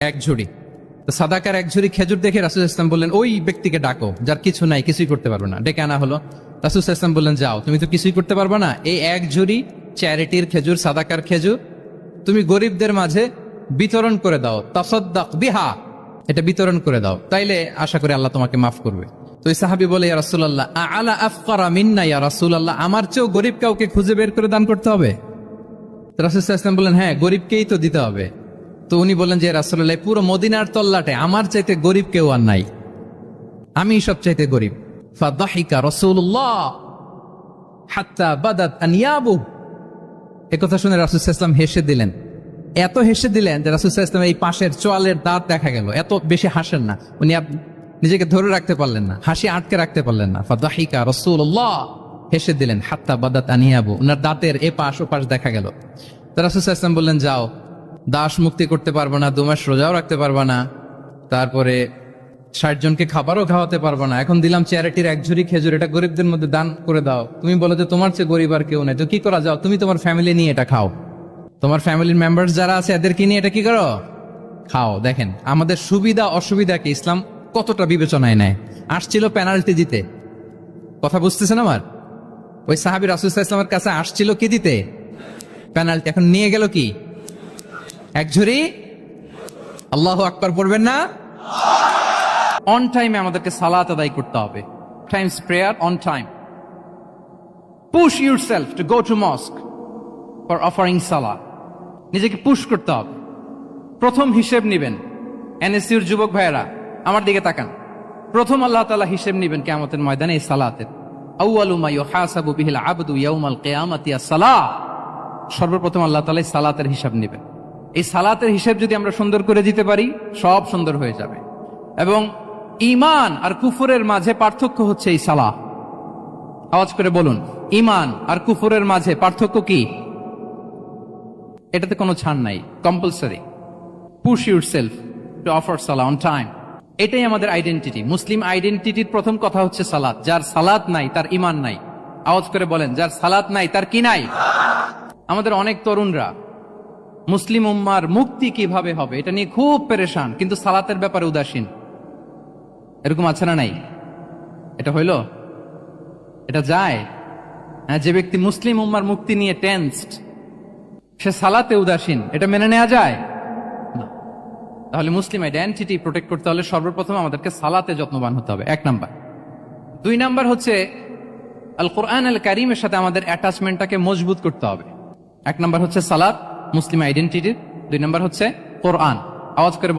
এক ঝুড়ি। তো সাদাকার এক ঝুড়ি খেজুর দেখে রাসূল ইসলাম বললেন, ওই ব্যক্তিকে ডাকো যার কিছু নাই, কিছুই করতে পারবে না। ডেকে আনা হলো। রাসূল ইসলাম বললেন, যাও, তুমি তো কিছুই করতে পারবে না, এই এক ঝুড়ি চ্যারিটির খেজুর, সাদাকার খেজুর তুমি গরিবদের মাঝে বিতরণ করে দাও, তাসাদ্দাক বিহা, এটা বিতরণ করে দাও, তাইলে আশা করি আল্লাহ তোমাকে মাফ করবে। তো এই সাহাবী বলে, ইয়া রাসূলুল্লাহ, আলা আফকারা মিন্না ইয়া রাসূলুল্লাহ, আমার চেয়েও গরিব কাউকে খুঁজে বের করে দান করতে হবে? রাসূল সাল্লাল্লাহু আলাইহি ওয়াসাল্লাম বললেন, হ্যাঁ, গরিবকেই তো দিতে হবে। তো উনি বললেন যে, রাসূলুল্লাহ, পুরো মদিনার তল্লাটে আমার চাইতে গরিব কেউ আর নাই, আমি সবচাইতে গরিব। ফাদাহিকা রাসূলুল্লাহ হাত্তা বাদাত আনিয়াবু। একথা শুনে রাসূল সাল্লাল্লাহু আলাইহি ওয়াসাল্লাম হেসে দিলেন। এত হেসে দিলেন যে রাসূল সাল্লাল্লাহু আলাইহি ওয়াসাল্লাম এই পাশের চোয়ালের দাঁত দেখা গেল। এত বেশি হাসেন না উনি, নিজেকে ধরে রাখতে পারলেন না, হাসি আটকে রাখতে পারলেন না। ফাদাহিকা রাসূলুল্লাহ, হেসে দিলেন। হাত্তা বাদাত আনিয়াবু, ওনার দাঁতের এ পাশ ও পাশ দেখা গেল। তো রাসূল সাল্লাল্লাহু আলাইহি ওয়াসাল্লাম বললেন, যাও, দাস মুক্তি করতে পারবো না, 2 মাস রোজাও রাখতে পারবো না, তারপরে 60 জনকে খাবারও খাওয়াতে পারবো না, এখন দিলাম চ্যারিটির এক ঝুড়ি খেজুর, এটা গরিবদের মধ্যে দান করে দাও। তুমি বলো যে তোমার চেয়ে গরিব আর কেউ নেই, তো কি করা, যাও তুমি তোমার ফ্যামিলি নিয়ে এটা খাও, তোমার ফ্যামিলির মেম্বার্স যারা আছে এদেরকে নিয়ে এটা কি করো, খাও। দেখেন আমাদের সুবিধা অসুবিধাকে ইসলাম কতটা বিবেচনায় নেয়। আসছিল পেনাল্টি দিতে, কথা বুঝতেছেন আমার? ওই সাহাবী রাসূল সাল্লাল্লাহু আলাইহি ওয়াসাল্লামের কাছে আসছিল কি দিতে? পেনাল্টি। এখন নিয়ে গেল কি? এক ঝুড়ি। আল্লাহু আকবার পড়বেন না? অন টাইমে আমাদেরকে সালাত আদায় করতে হবে। Times prayer on time. Push yourself to go to মস্ক for offering সালাত। নিজেকে পুশ করতে হবে। প্রথম হিসেব নিবেন। এনএসইউর যুবক ভাইয়েরা আমার দিকে তাকান। প্রথম আল্লাহ তাআলা হিসেব নিবেন কিয়ামতের ময়দানে এই সালাতের। আউয়ালু মা ইউহাসাবু বিহিল আবদু ইয়াউমাল কিয়ামাতি আস-সালাহ। সর্বপ্রথম আল্লাহ তাআলা এই সালাতের হিসাব নেবেন। এই সালাতের হিসেব যদি আমরা সুন্দর করে দিতে পারি, সব সুন্দর হয়ে যাবে। এবং ঈমান আর কুফরের মাঝে পার্থক্য হচ্ছে এই সালাহ। আওয়াজ করে বলুন, ঈমান আর কুফরের মাঝে পার্থক্য কি? এটাতে কোনো ছাড় নাই, compulsory. Push yourself to offer Salah on time. এটাই আমাদের আইডেন্টিটি। মুসলিম আইডেন্টিটির প্রথম কথা হচ্ছে সালাত। যার সালাত নাই তার ঈমান নাই। আওয়াজ করে বলেন, যার সালাত নাই তার কি নাই? আমাদের অনেক তরুণরা মুসলিম উম্মার মুক্তি কিভাবে হবে এটা নিয়ে খুব পেরেশান, কিন্তু সালাতের ব্যাপারে উদাসীন। এরকম আছে না নাই? এটা হইল? এটা যায়? হ্যাঁ, যে ব্যক্তি মুসলিম উম্মার মুক্তি নিয়ে টেনসড, সে সালাতে উদাসীন, এটা মেনে নেওয়া যায় না। তাহলে মুসলিম আইডেন্টিটি প্রোটেক্ট করতে হলে সর্বপ্রথম আমাদেরকে সালাতে যত্নবান হতে হবে, 1 নাম্বার। 2 নাম্বার হচ্ছে আল কোরআন আল কারীমের সাথে আমাদের অ্যাটাচমেন্টটাকে মজবুত করতে হবে। 1 নাম্বার হচ্ছে সালাত, মুসলিম আইডেন্টিটির। 2 নাম্বার হচ্ছে কোরআন। আওয়াজ করে